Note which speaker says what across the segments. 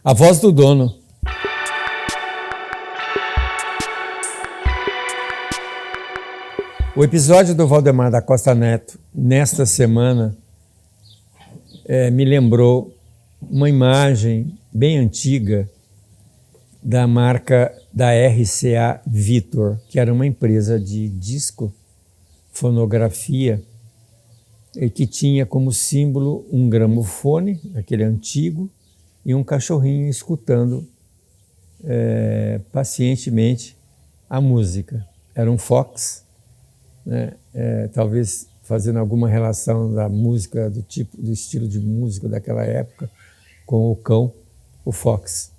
Speaker 1: A voz do dono. O episódio do Valdemar da Costa Neto, nesta semana, me lembrou uma imagem bem antiga da marca da RCA Victor, que era uma empresa de disco, fonografia, e que tinha como símbolo um gramofone, aquele antigo, e um cachorrinho escutando pacientemente a música. Era um Fox, né? Talvez fazendo alguma relação da música, do estilo de música daquela época, com o cão, o Fox.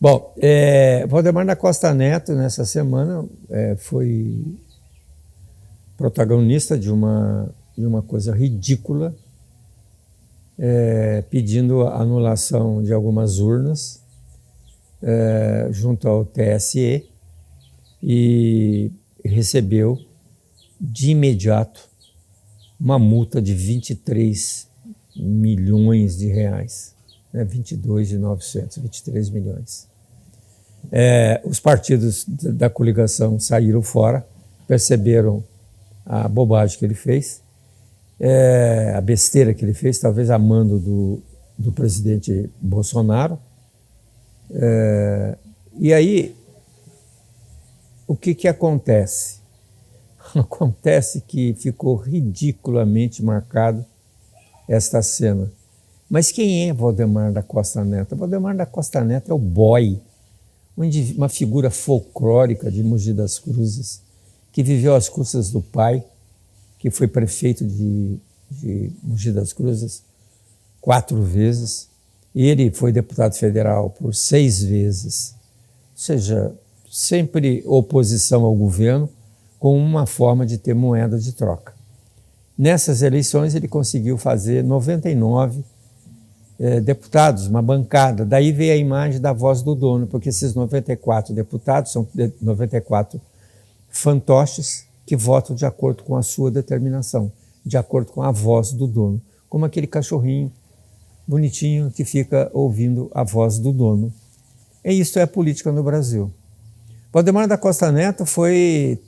Speaker 1: Bom, Valdemar da Costa Neto, nessa semana, foi protagonista de uma coisa ridícula, pedindo a anulação de algumas urnas junto ao TSE e recebeu de imediato uma multa de 23 milhões de reais, 22.900, 23 milhões. Os partidos da coligação saíram fora, perceberam a bobagem que ele fez, a besteira que ele fez, talvez a mando do presidente Bolsonaro. E aí, o que acontece? Acontece que ficou ridiculamente marcado esta cena. Mas quem é Valdemar da Costa Neto? Valdemar da Costa Neto é o boy, uma figura folclórica de Mogi das Cruzes, que viveu às custas do pai, que foi prefeito de Mogi das Cruzes 4 vezes, e ele foi deputado federal por 6 vezes, ou seja, sempre oposição ao governo, com uma forma de ter moeda de troca. Nessas eleições ele conseguiu fazer 99 deputados, uma bancada. Daí veio a imagem da voz do dono, porque esses 94 deputados são 94 fantoches que votam de acordo com a sua determinação, de acordo com a voz do dono, como aquele cachorrinho bonitinho que fica ouvindo a voz do dono. E isso é a política no Brasil. Valdemar da Costa Neto foi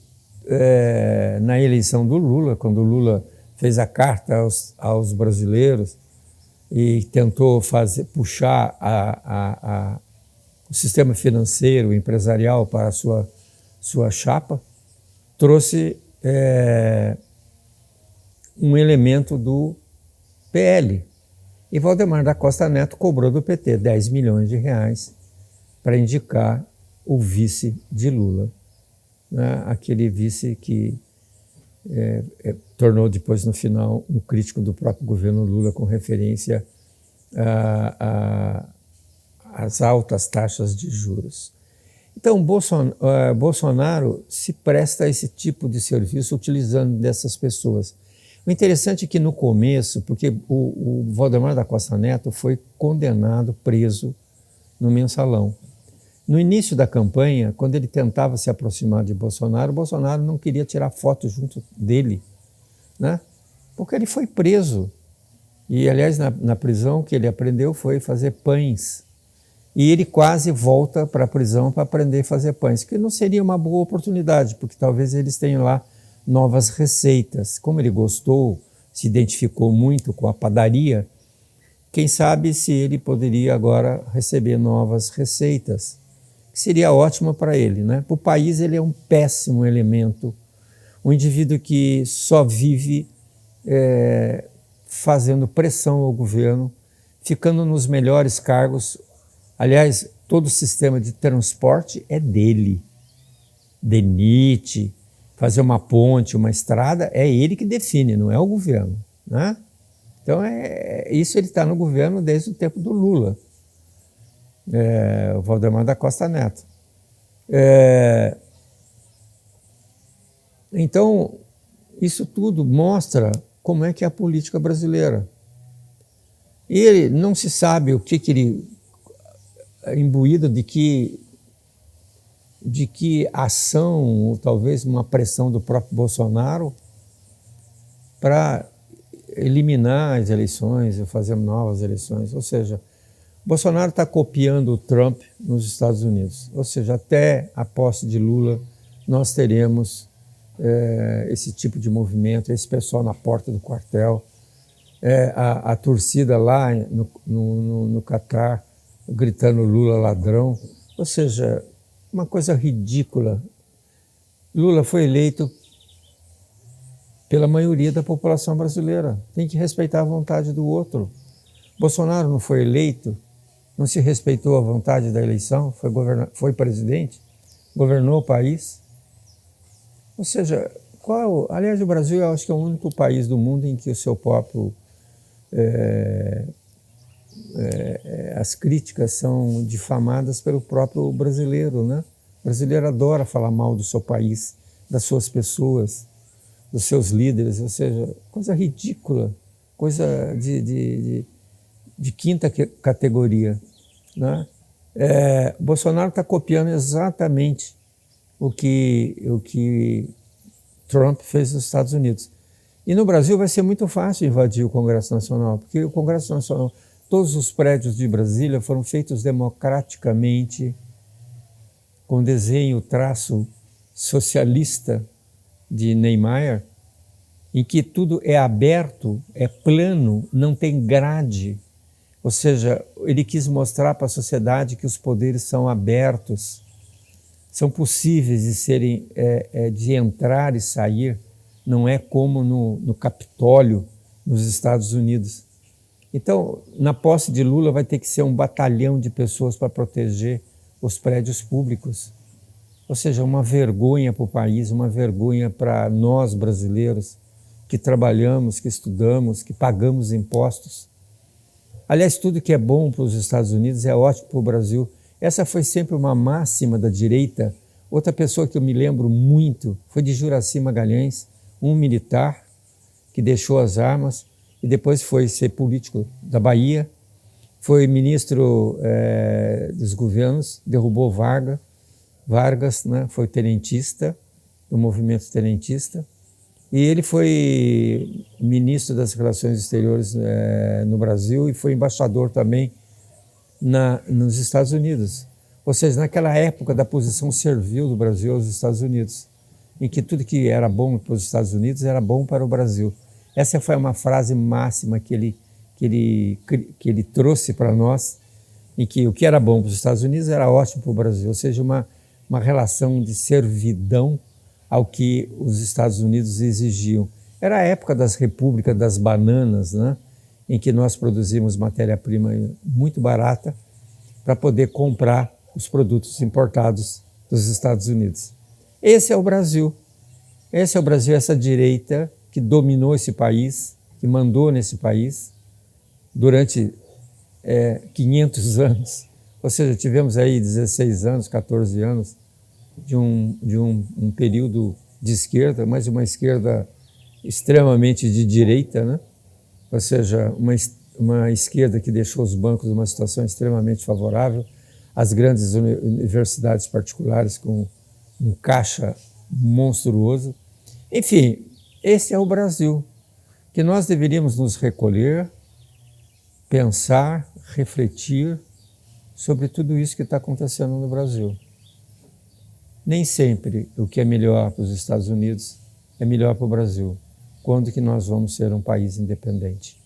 Speaker 1: na eleição do Lula, quando o Lula fez a carta aos brasileiros e tentou puxar o sistema financeiro, empresarial para a sua chapa, trouxe um elemento do PL. E Valdemar da Costa Neto cobrou do PT 10 milhões de reais para indicar o vice de Lula, né? Aquele vice que tornou depois, no final, um crítico do próprio governo Lula com referência às altas taxas de juros. Então, Bolsonaro se presta a esse tipo de serviço utilizando dessas pessoas. O interessante é que no começo, porque o Valdemar da Costa Neto foi condenado, preso no Mensalão. No início da campanha, quando ele tentava se aproximar de Bolsonaro, Bolsonaro não queria tirar foto junto dele, né? Porque ele foi preso. E, aliás, na prisão, o que ele aprendeu foi fazer pães. E ele quase volta para a prisão para aprender a fazer pães, que não seria uma boa oportunidade, porque talvez eles tenham lá novas receitas. Como ele gostou, se identificou muito com a padaria, quem sabe se ele poderia agora receber novas receitas, que seria ótimo para ele, né? Para o país ele é um péssimo elemento, um indivíduo que só vive fazendo pressão ao governo, ficando nos melhores cargos. Aliás, todo o sistema de transporte é dele. DENIT, fazer uma ponte, uma estrada, é ele que define, não é o governo, né? Então, isso ele está no governo desde o tempo do Lula, o Valdemar da Costa Neto. Então, isso tudo mostra como é que é a política brasileira. E ele não se sabe o que ele imbuído de que ação, ou talvez uma pressão do próprio Bolsonaro para eliminar as eleições e fazer novas eleições. Ou seja, Bolsonaro está copiando o Trump nos Estados Unidos, ou seja, até a posse de Lula nós teremos esse tipo de movimento, esse pessoal na porta do quartel, a torcida lá no Catar gritando Lula ladrão, ou seja, uma coisa ridícula. Lula foi eleito pela maioria da população brasileira, tem que respeitar a vontade do outro. Bolsonaro não foi eleito, não se respeitou a vontade da eleição, foi presidente, governou o país. Ou seja, aliás, o Brasil eu acho que é o único país do mundo em que o seu próprio as críticas são difamadas pelo próprio brasileiro, né? O brasileiro adora falar mal do seu país, das suas pessoas, dos seus líderes, ou seja, coisa ridícula, coisa de quinta categoria, né? Bolsonaro está copiando exatamente o que Trump fez nos Estados Unidos. E no Brasil vai ser muito fácil invadir o Congresso Nacional, porque o Congresso Nacional, todos os prédios de Brasília foram feitos democraticamente, com desenho, traço socialista de Niemeyer, em que tudo é aberto, é plano, não tem grade. Ou seja, ele quis mostrar para a sociedade que os poderes são abertos, são possíveis de serem, de entrar e sair, não é como no Capitólio, nos Estados Unidos. Então, na posse de Lula vai ter que ser um batalhão de pessoas para proteger os prédios públicos. Ou seja, uma vergonha para o país, uma vergonha para nós brasileiros que trabalhamos, que estudamos, que pagamos impostos. Aliás, tudo que é bom para os Estados Unidos é ótimo para o Brasil. Essa foi sempre uma máxima da direita. Outra pessoa que eu me lembro muito foi de Juracy Magalhães, um militar que deixou as armas e depois foi ser político da Bahia, foi ministro dos governos, derrubou Vargas, né, foi tenentista, do movimento tenentista, e ele foi ministro das Relações Exteriores no Brasil e foi embaixador também nos Estados Unidos. Ou seja, naquela época da posição servil do Brasil aos Estados Unidos, em que tudo que era bom para os Estados Unidos era bom para o Brasil. Essa foi uma frase máxima que ele trouxe para nós, em que o que era bom para os Estados Unidos era ótimo para o Brasil, ou seja, uma relação de servidão ao que os Estados Unidos exigiam. Era a época das repúblicas das bananas, né? Em que nós produzimos matéria-prima muito barata para poder comprar os produtos importados dos Estados Unidos. Esse é o Brasil. Esse é o Brasil, essa direita que dominou esse país, que mandou nesse país durante 500 anos. Ou seja, tivemos aí 16 anos, 14 anos de um período de esquerda, mas uma esquerda extremamente de direita, né? Ou seja, uma esquerda que deixou os bancos numa situação extremamente favorável, as grandes universidades particulares com um caixa monstruoso. Enfim, esse é o Brasil, que nós deveríamos nos recolher, pensar, refletir sobre tudo isso que está acontecendo no Brasil. Nem sempre o que é melhor para os Estados Unidos é melhor para o Brasil. Quando que nós vamos ser um país independente?